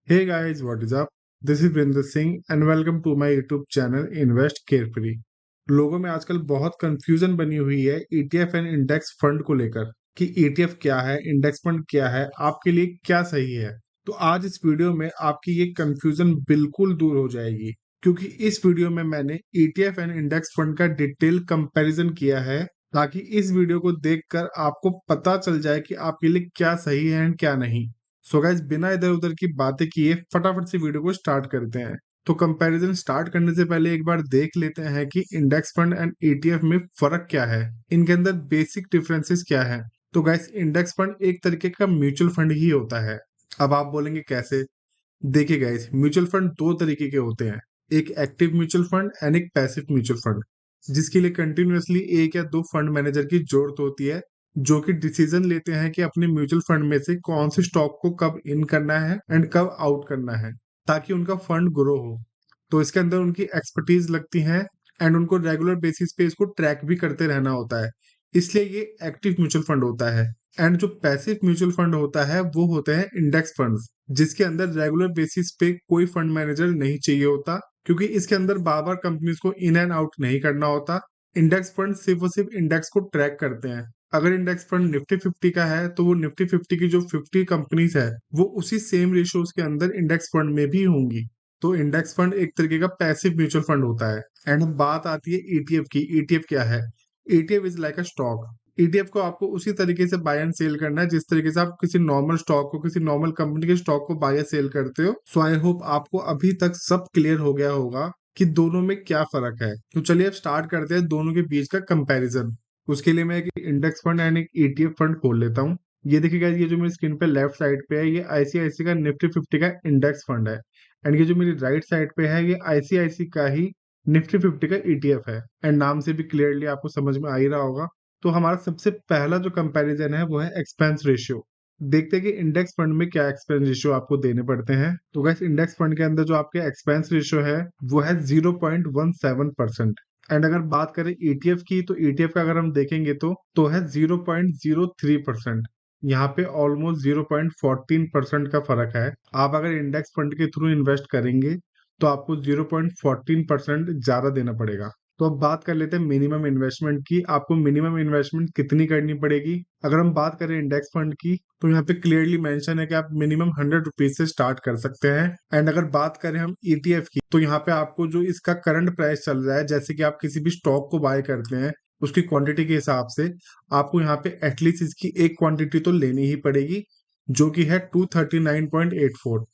Hey guys, what is up? This is Vrinder Singh and welcome to my YouTube channel Invest Carefully। लोगों में आजकल बहुत confusion बनी हुई है ETF एंड इंडेक्स फंड को लेकर कि ETF क्या है, इंडेक्स फंड क्या है, आपके लिए क्या सही है। तो आज इस वीडियो में आपकी ये कंफ्यूजन बिल्कुल दूर हो जाएगी, क्योंकि इस वीडियो में मैंने ETF एंड इंडेक्स फंड का डिटेल कंपैरिजन किया है, ताकि इस वीडियो को देखकर आपको पता चल जाए कि आपके लिए क्या सही है एंड क्या नहीं। सो गाइस, बिना इधर उधर की बातें किए फटाफट से वीडियो को स्टार्ट करते हैं। तो कंपैरिजन स्टार्ट करने से पहले एक बार देख लेते हैं कि इंडेक्स फंड एंड ETF में फर्क क्या है, इनके अंदर बेसिक डिफरेंसेस क्या है। तो गाइस, इंडेक्स फंड एक तरीके का म्यूचुअल फंड ही होता है। अब आप बोलेंगे कैसे? देखिए गाइस, म्यूचुअल फंड दो तरीके के होते हैं, एक एक्टिव म्यूचुअल फंड एंड एक पैसिव म्यूचुअल फंड, जिसके लिए कंटिन्यूअसली एक या दो फंड मैनेजर की जरूरत होती है, जो कि डिसीजन लेते हैं कि अपने म्यूचुअल फंड में से कौन से स्टॉक को कब इन करना है एंड कब आउट करना है, ताकि उनका फंड ग्रो हो। तो इसके अंदर उनकी एक्सपर्टीज लगती है एंड उनको रेगुलर बेसिस पे इसको ट्रैक भी करते रहना होता है, इसलिए ये एक्टिव म्यूचुअल फंड होता है। एंड जो पैसिव म्यूचुअल फंड होता है वो होते हैं इंडेक्स फंड्स, जिसके अंदर रेगुलर बेसिस पे कोई फंड मैनेजर नहीं चाहिए होता, क्योंकि इसके अंदर बार बार कंपनीज को इन एंड आउट नहीं करना होता। इंडेक्स फंड सिर्फ और सिर्फ इंडेक्स को ट्रैक करते हैं। अगर इंडेक्स फंड निफ्टी 50 का है तो वो निफ्टी 50 की जो 50 कंपनीज है वो उसी सेम रेशियोज के अंदर इंडेक्स फंड में भी होंगी। तो इंडेक्स फंड एक तरीके का पैसिव म्यूचुअल फंड होता है। एंड अब बात आती है ETF की। ETF क्या है? ETF is like a stock. ETF को आपको उसी तरीके से बाय एंड सेल करना है जिस तरीके से आप किसी नॉर्मल स्टॉक को, किसी नॉर्मल कंपनी के स्टॉक को बाय या सेल करते हो। सो आई होप आपको अभी तक सब क्लियर हो गया होगा कि दोनों में क्या फर्क है। तो चलिए अब स्टार्ट करते हैं दोनों के बीच का कंपैरिजन। उसके लिए मैं एक इंडेक्स फंड एंड एक ETF फंड खोल लेता हूँ। ये देखिएगा, ये जो मेरी स्क्रीन पे लेफ्ट साइड पे है ये ICICI का निफ्टी 50 का इंडेक्स फंड है। एंड ये जो मेरी राइट साइड पे है ये ICICI का ही निफ्टी 50 का ETF है। एंड नाम से भी क्लियरली आपको समझ में आ ही रहा होगा। तो हमारा सबसे पहला जो कंपैरिजन है वो है एक्सपेंस रेशियो। देखते हैं कि इंडेक्स फंड में क्या एक्सपेंस रेशियो आपको देने पड़ते हैं। तो गैस, इंडेक्स फंड के अंदर जो आपके एक्सपेंस रेशियो है वो है 0.17%। एंड अगर बात करें ETF की, तो ETF का अगर हम देखेंगे तो है 0.03%। यहाँ पे ऑलमोस्ट 0.14% का फर्क है। आप अगर इंडेक्स फंड के थ्रू इन्वेस्ट करेंगे तो आपको 0.14% ज्यादा देना पड़ेगा। तो अब बात कर लेते हैं मिनिमम इन्वेस्टमेंट की। आपको मिनिमम इन्वेस्टमेंट कितनी करनी पड़ेगी? अगर हम बात करें इंडेक्स फंड की तो यहाँ पे क्लियरली मेंशन है कि आप मिनिमम 100 रुपीज से स्टार्ट कर सकते हैं। एंड अगर बात करें हम ETF की, तो यहाँ पे आपको जो इसका करंट प्राइस चल रहा है, जैसे कि आप किसी भी स्टॉक को बाय करते हैं उसकी क्वांटिटी के हिसाब से आपको यहाँ पे एटलीस्ट इसकी एक क्वांटिटी तो लेनी ही पड़ेगी, जो कि है 239.84।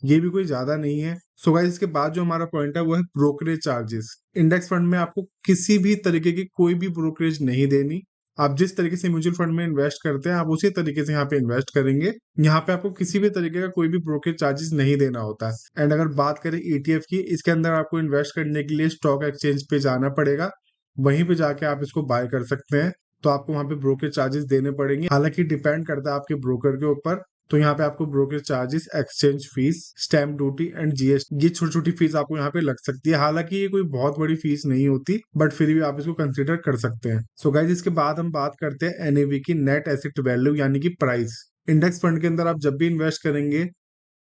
ये भी कोई ज्यादा नहीं है। सो गाइस, इसके बाद जो हमारा पॉइंट है वो है ब्रोकरेज चार्जेस। इंडेक्स फंड में आपको किसी भी तरीके की कोई भी ब्रोकरेज नहीं देनी। आप जिस तरीके से म्यूचुअल फंड में इन्वेस्ट करते हैं आप उसी तरीके से यहाँ पे इन्वेस्ट करेंगे। यहाँ पे आपको किसी भी तरीके का कोई भी ब्रोकरेज चार्जेस नहीं देना होता है। एंड अगर बात करें ETF की, इसके अंदर आपको इन्वेस्ट करने के लिए स्टॉक एक्सचेंज पे जाना पड़ेगा, वहीं पे जाके आप इसको बाय कर सकते हैं। तो आपको वहां पे ब्रोकरेज चार्जेस देने पड़ेंगे, हालांकि डिपेंड करता है आपके ब्रोकर के ऊपर। तो यहाँ पे आपको brokerage charges, exchange fees, stamp duty and GST, ये छोटी छोटी फीस आपको यहाँ पे लग सकती है। हालांकि ये कोई बहुत बड़ी फीस नहीं होती, बट फिर भी आप इसको कंसिडर कर सकते हैं। सो गाइज, इसके बाद हम बात करते हैं NAV की, नेट एसेट वैल्यू, यानी कि प्राइस। इंडेक्स फंड के अंदर आप जब भी इन्वेस्ट करेंगे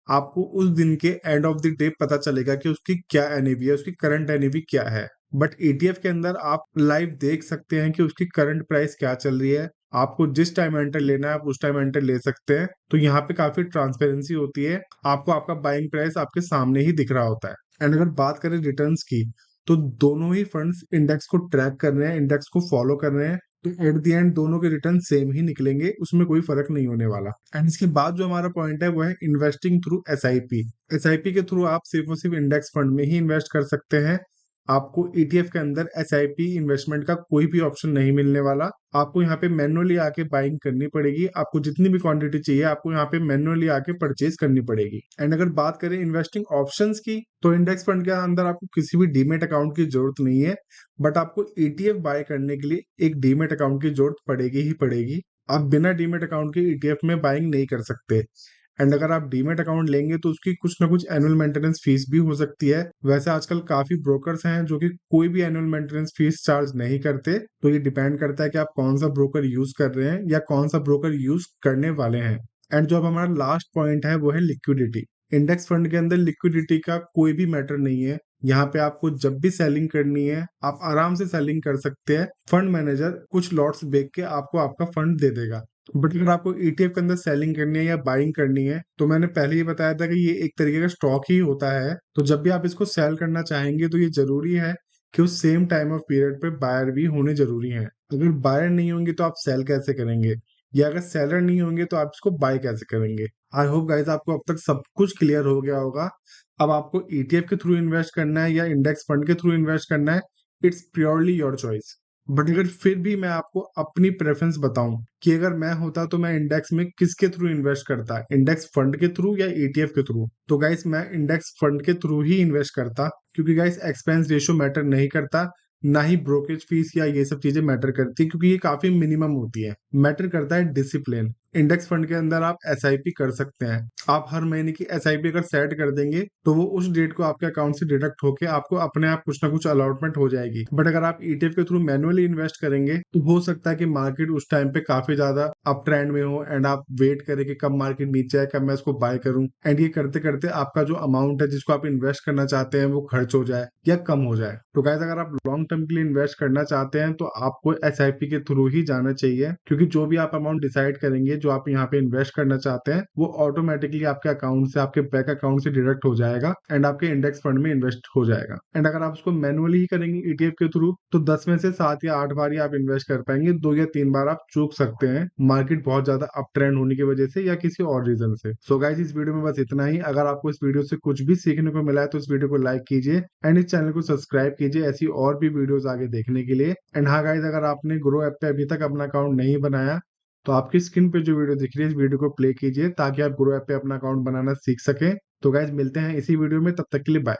आपको उस दिन के एंड ऑफ द डे पता चलेगा कि उसकी क्या NAV है, उसकी करंट NAV क्या है। बट ETF के अंदर आप लाइव देख सकते हैं कि उसकी करंट प्राइस क्या चल रही है। आपको जिस टाइम एंटर लेना है आप उस टाइम एंटर ले सकते हैं। तो यहाँ पे काफी ट्रांसपेरेंसी होती है, आपको आपका बाइंग प्राइस आपके सामने ही दिख रहा होता है। एंड अगर बात करें रिटर्न्स की, तो दोनों ही फंड्स इंडेक्स को ट्रैक कर रहे हैं, इंडेक्स को फॉलो कर रहे हैं। तो एट द एंड दोनों के रिटर्न सेम ही निकलेंगे, उसमें कोई फर्क नहीं होने वाला। एंड इसके बाद जो हमारा पॉइंट है वो है इन्वेस्टिंग थ्रू SIP। SIP के थ्रू आप सिर्फ और सिर्फ इंडेक्स फंड में ही इन्वेस्ट कर सकते हैं। आपको ETF के अंदर SIP इन्वेस्टमेंट का कोई भी ऑप्शन नहीं मिलने वाला। आपको यहाँ पे मैनुअली आके बाइंग करनी पड़ेगी। आपको जितनी भी क्वांटिटी चाहिए आपको यहाँ पे मैनुअली आके परचेज करनी पड़ेगी। एंड अगर बात करें इन्वेस्टिंग ऑप्शंस की, तो इंडेक्स फंड के अंदर आपको किसी भी डीमेट अकाउंट की जरूरत नहीं है, बट आपको ETF बाय करने के लिए एक डीमेट अकाउंट की जरूरत पड़ेगी ही पड़ेगी। आप बिना डीमेट अकाउंट के ETF में बाइंग नहीं कर सकते। एंड अगर आप डीमेट अकाउंट लेंगे तो उसकी कुछ ना कुछ एनुअल मेंटेनेंस फीस भी हो सकती है। वैसे आजकल काफी ब्रोकर्स हैं जो कि कोई भी एनुअल मेंटेनेंस फीस चार्ज नहीं करते। तो ये डिपेंड करता है कि आप कौन सा ब्रोकर यूज कर रहे हैं या कौन सा ब्रोकर यूज करने वाले हैं। एंड जो अब हमारा लास्ट पॉइंट है वो है लिक्विडिटी। इंडेक्स फंड के अंदर लिक्विडिटी का कोई भी मैटर नहीं है। यहाँ पे आपको जब भी सेलिंग करनी है आप आराम से सेलिंग कर सकते हैं। फंड मैनेजर कुछ लॉट्स बेच के आपको आपका फंड दे देगा। बट अगर आपको ईटीएफ के अंदर सेलिंग करनी है या बाइंग करनी है तो मैंने पहले ही बताया था कि ये एक तरीके का स्टॉक ही होता है। तो जब भी आप इसको सेल करना चाहेंगे तो ये जरूरी है कि उस सेम टाइम ऑफ पीरियड पे बायर भी होने जरूरी है। अगर बायर नहीं होंगे तो आप सेल कैसे करेंगे, या अगर सेलर नहीं होंगे तो आप इसको बाय कैसे करेंगे। आई होप गाइस आपको अब तक सब कुछ क्लियर हो गया होगा। अब आपको ईटीएफ के थ्रू इन्वेस्ट करना है या इंडेक्स फंड के थ्रू इन्वेस्ट करना है, it's purely your choice. But अगर फिर भी मैं आपको अपनी प्रेफरेंस बताऊं कि अगर मैं होता तो मैं इंडेक्स में किसके थ्रू इन्वेस्ट करता, इंडेक्स फंड के थ्रू या ईटीएफ के थ्रू, तो गाइस मैं इंडेक्स फंड के थ्रू ही इन्वेस्ट करता। क्योंकि गाइस एक्सपेंस रेशियो मैटर नहीं करता, ना ही ब्रोकेज फीस या ये सब चीजें मैटर करती है, क्योंकि ये काफी मिनिमम होती है। मैटर करता है डिसिप्लिन। इंडेक्स फंड के अंदर आप एसआईपी कर सकते हैं। आप हर महीने की एसआईपी अगर सेट कर देंगे तो वो उस डेट को आपके अकाउंट से डिडक्ट होके आपको अपने आप कुछ ना कुछ अलॉटमेंट हो जाएगी। बट अगर आप ईटीएफ के थ्रू मैनुअली इन्वेस्ट करेंगे तो हो सकता है कि मार्केट उस टाइम पे काफी ज्यादा अप ट्रेंड में हो एंड आप वेट करें कि कब मार्केट नीचे आए, कब मैं इसको बाय करूं, एंड ये करते करते आपका जो अमाउंट है जिसको आप इन्वेस्ट करना चाहते हैं वो खर्च हो जाए या कम हो जाए। तो गाइस अगर आप लॉन्ग टर्म के लिए इन्वेस्ट करना चाहते हैं तो आपको एसआईपी के थ्रू ही जाना चाहिए। क्योंकि जो भी आप अमाउंट डिसाइड करेंगे जो आप यहाँ पे इन्वेस्ट करना चाहते हैं वो ऑटोमेटिकली आपके अकाउंट से, आपके बैंक अकाउंट से डिडक्ट हो जाएगा एंड आपके इंडेक्स फंड में इन्वेस्ट हो जाएगा। एंड अगर आप उसको मैनुअली ही करेंगे ईटीएफ के थ्रू तो 10 में से 7 या 8 बार ही आप इन्वेस्ट कर पाएंगे, 2 या 3 बार आप चूक सकते हैं मार्केट बहुत ज्यादा अप ट्रेंड होने की वजह से या किसी और रीजन से। सो गाइस इस वीडियो में बस इतना ही। अगर आपको इस वीडियो से कुछ भी सीखने को मिला है तो इस वीडियो को लाइक कीजिए एंड इस चैनल को सब्सक्राइब कीजिए ऐसी और भी वीडियोस आगे देखने के लिए। एंड हाँ गाइस अगर आपने ग्रो ऐप पे अभी तक अपना अकाउंट नहीं बनाया तो आपकी स्क्रीन पे जो वीडियो दिख रही है इस वीडियो को प्ले कीजिए ताकि आप ग्रो ऐप पे अपना अकाउंट बनाना सीख सकें। तो गाइज मिलते हैं इसी वीडियो में, तब तक के लिए बाय।